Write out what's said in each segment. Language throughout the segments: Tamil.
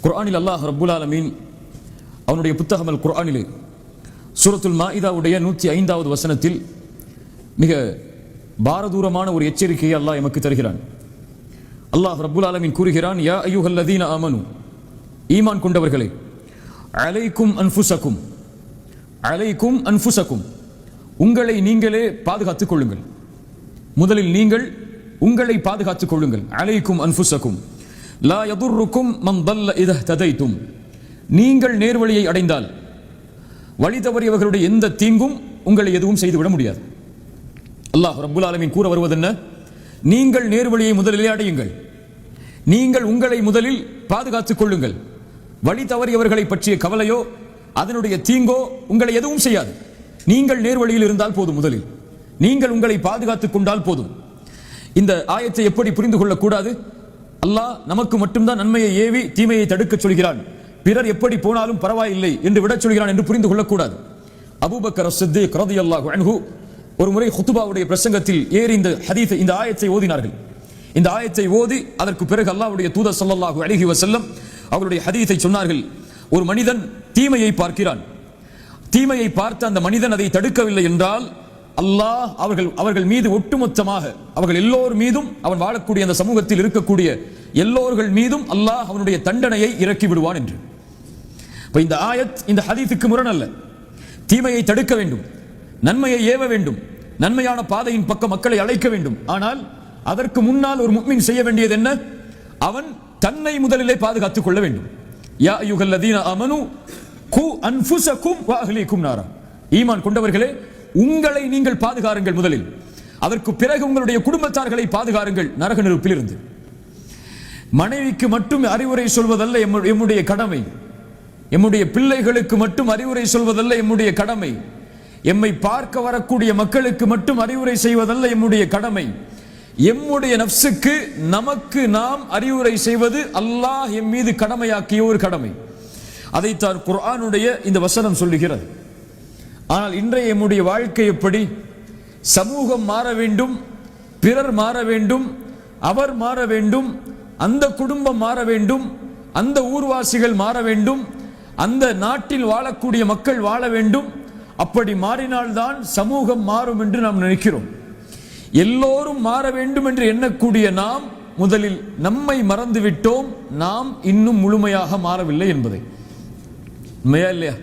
குர்ஆனில் அல்லாஹ் ரப்புல் ஆலமீன் அவனுடைய புத்தகம் அல் குர்ஆனிலே சூரத்துல் மாஇதாவுடைய 105வது வசனத்தில் மிக பாரதூரமான ஒரு எச்சரிக்கையை அல்லாஹ் எமக்கு தருகிறான். அல்லாஹ் ரப்புல் ஆலமீன் கூறுகிறான், யா அய்யுஹல்லதீன ஆமனு, ஈமான் கொண்டவர்களே, அலைக்கும் அன்ஃபுஸக்கும், அலைக்கும் அன்ஃபுஸக்கும், உங்களை நீங்களே பாதுகாத்துக் கொள்ளுங்கள். முதலில் நீங்கள் உங்களை பாதுகாத்துக் கொள்ளுங்கள். அலைக்கும் அன்ஃபுஸக்கும் லா யதுர்ருக்கும் மன் தல்ல இதா ததைத்தும், நீங்கள் நேர்வழியை அடைந்தால் வழி தவறியவர்களுடைய எந்த தீங்கும் உங்களை எதுவும் செய்துவிட முடியாது. அல்லாஹ் ரப்புல் ஆலமீன் கூற வருவது என்ன? நீங்கள் நேர்வழியை முதலிலே அடையுங்கள், நீங்கள் உங்களை முதலில் பாதுகாத்துக் கொள்ளுங்கள். வழி தவறியவர்களை பற்றிய கவலையோ அதனுடைய தீங்கோ உங்களை எதுவும் செய்யாது. நீங்கள் நேர்வழியில் இருந்தால் போதும், முதலில் நீங்கள் உங்களை பாதுகாத்துக் கொண்டால் போதும். இந்த ஆயத்தை எப்படி புரிந்து கொள்ளக்கூடாது? அல்லாஹ் நமக்கு மட்டும்தான் நன்மையை ஏவி தீமையை தடுக்க சொல்கிறான், பிறர் எப்படி போனாலும் பரவாயில்லை என்று விடச் சொல்கிறான் என்று புரிந்து கொள்ளக்கூடாது. அபூபக்கர் அஸ்-சித்தீக் ரலியல்லாஹு அன்ஹு ஒரு முறை குத்பாவுடைய பிரசங்கத்தில் ஏறி இந்த ஆயத்தை ஓதினார்கள். இந்த ஆயத்தை ஓதி அதற்கு பிறகு அல்லாஹ்வுடைய தூதர் ஸல்லல்லாஹு அலைஹி வஸல்லம் அவருடைய ஹதீஸை சொன்னார்கள். ஒரு மனிதன் தீமையை பார்க்கிறான், தீமையை பார்த்து அந்த மனிதன் அதை தடுக்கவில்லை என்றால் அல்லாஹ் அவர்கள் மீது ஒட்டுமொத்தமாக அவர்கள் எல்லோர் மீதும், அவன் வாழக்கூடிய அந்த சமூகத்தில் இருக்கக்கூடிய எல்லோர்கள் மீதும் அல்லாஹ் அவனுடைய தண்டனையை இறக்கி விடுவான் என்று. இந்த ஆயத் இந்த ஹதீஸுக்கு முரணல்ல. தீமையை தடுக்க வேண்டும், நன்மையை ஏவ வேண்டும், நன்மையான பாதையின் பக்கம் மக்களை அழைக்க வேண்டும். ஆனால் அதற்கு முன்னால் ஒரு முஃமின் செய்ய வேண்டியது என்ன? அவன் தன்னை முதலிலே பாதுகாத்துக் கொள்ள வேண்டும். யா அய்யுஹல்லதீன ஆமனு கு அன்ஃபுஸக்கும் வ அஹ்லீக்கும் நாரா, ஈமான் கொண்டவர்களே, உங்களை நீங்கள் பாதுகாருங்கள் முதலில், அதற்கு பிறகு உங்களுடைய குடும்பத்தார்களை பாதுகாருங்கள் நரக நெருப்பிலிருந்து. மனைவிக்கு மட்டும் அறிவுரை சொல்வதல்ல எம்முடைய கடமை, எம்முடைய பிள்ளைகளுக்கு மட்டும் அறிவுரை சொல்வதல்ல எம்முடைய கடமை, எம்மை பார்க்க வரக்கூடிய மக்களுக்கு மட்டும் அறிவுரை செய்வதல்ல எம்முடைய கடமை, எம்முடைய நஃப்ஸுக்கு நமக்கு நாம் அறிவுரை செய்வது அல்லாஹ் எம் மீது கடமையாக்கிய ஒரு கடமை. அதைத்தான் குர்ஆனுடைய இந்த வசனம் சொல்லுகிறது. ஆனால் இன்றைய எம்முடைய வாழ்க்கை எப்படி? சமூகம் மாற வேண்டும், பிறர் மாற வேண்டும், அவர் மாற வேண்டும், அந்த குடும்பம் மாற வேண்டும், அந்த ஊர்வாசிகள் மாற வேண்டும், அந்த நாட்டில் வாழக்கூடிய மக்கள் வாழ வேண்டும். அப்படி மாறினால்தான் சமூகம் மாறும் என்று நாம் நினைக்கிறோம். எல்லோரும் மாற வேண்டும் என்று எண்ணக்கூடிய நாம் முதலில் நம்மை மறந்துவிட்டோம், நாம் இன்னும் முழுமையாக மாறவில்லை என்பதை. உண்மையா இல்லையா?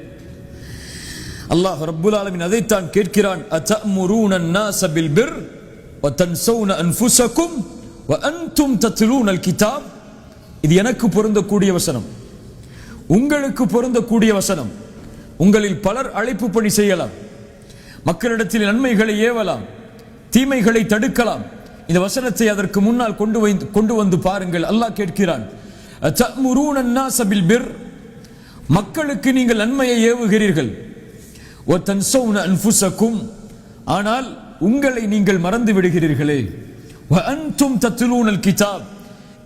அல்லாஹ் ரப்புல் ஆலமீன் அதைத்தான் கேட்கிறான், அத்தஅமுரூன அன்-நாஸ பில் பிர் வ தன்ஸௌன அன்ஃபுஸக்கும் வ அன்தும் தத்லூனல் கிதாப். இது எனக்கு பொருந்தக்கூடிய வசனம், உங்களுக்கு பொருந்தக்கூடிய வசனம். உங்களில் பலர் அழைப்பு பணி செய்யலாம், மக்களிடத்தில் நன்மைகளை ஏவலாம், தீமைகளை தடுக்கலாம். இந்த வசனத்தை அதற்கு முன்னால் கொண்டு வந்து பாருங்கள். அல்லாஹ் கேட்கிறான், அத்தஅமுரூன அன்-நாஸ பில் பிர், மக்களுக்கு நீங்கள் நன்மையை ஏவுகிறீர்கள், வ தன்ஸௌன அன்ஃபுஸக்கும், ஆனால் உங்களை நீங்கள் மறந்து விடுகிறீர்களே, வ அன்தும் தத்லூனல் கிதாப்,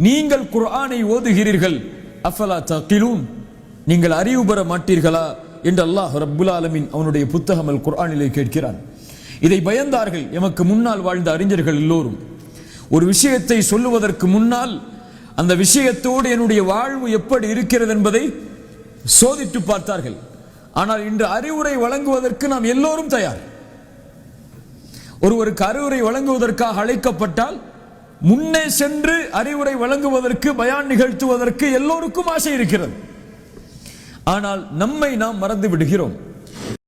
நீங்கள் குர்ஆனை ஓதுகிறீர்கள், அஃபலா தஅகிலூன், நீங்கள் அறிவு பெற மாட்டீர்களா என்று அல்லாஹ் ரப்புல் ஆலமீன் அவனுடைய புத்தகம் அல் குர்ஆனிலே கேட்கிறான். இதை பயந்தார்கள் எமக்கு முன்னால் வாழ்ந்த அறிஞர்கள் எல்லோரும். ஒரு விஷயத்தை சொல்லுவதற்கு முன்னால் அந்த விஷயத்தோடு என்னுடைய வாழ்வு எப்படி இருக்கிறது என்பதை சோதித்து பார்த்தார்கள். ஆனால் இன்று அறிவுரை வழங்குவதற்கு நாம் எல்லோரும் தயார். ஒருவருக்கு அறிவுரை வழங்குவதற்காக அழைக்கப்பட்டால் முன்னே சென்று அறிவுரை வழங்குவதற்கு, பயான் நிகழ்த்துவதற்கு எல்லோருக்கும் ஆசை இருக்கிறது. ஆனால் நம்மை நாம் மறந்து விடுகிறோம்.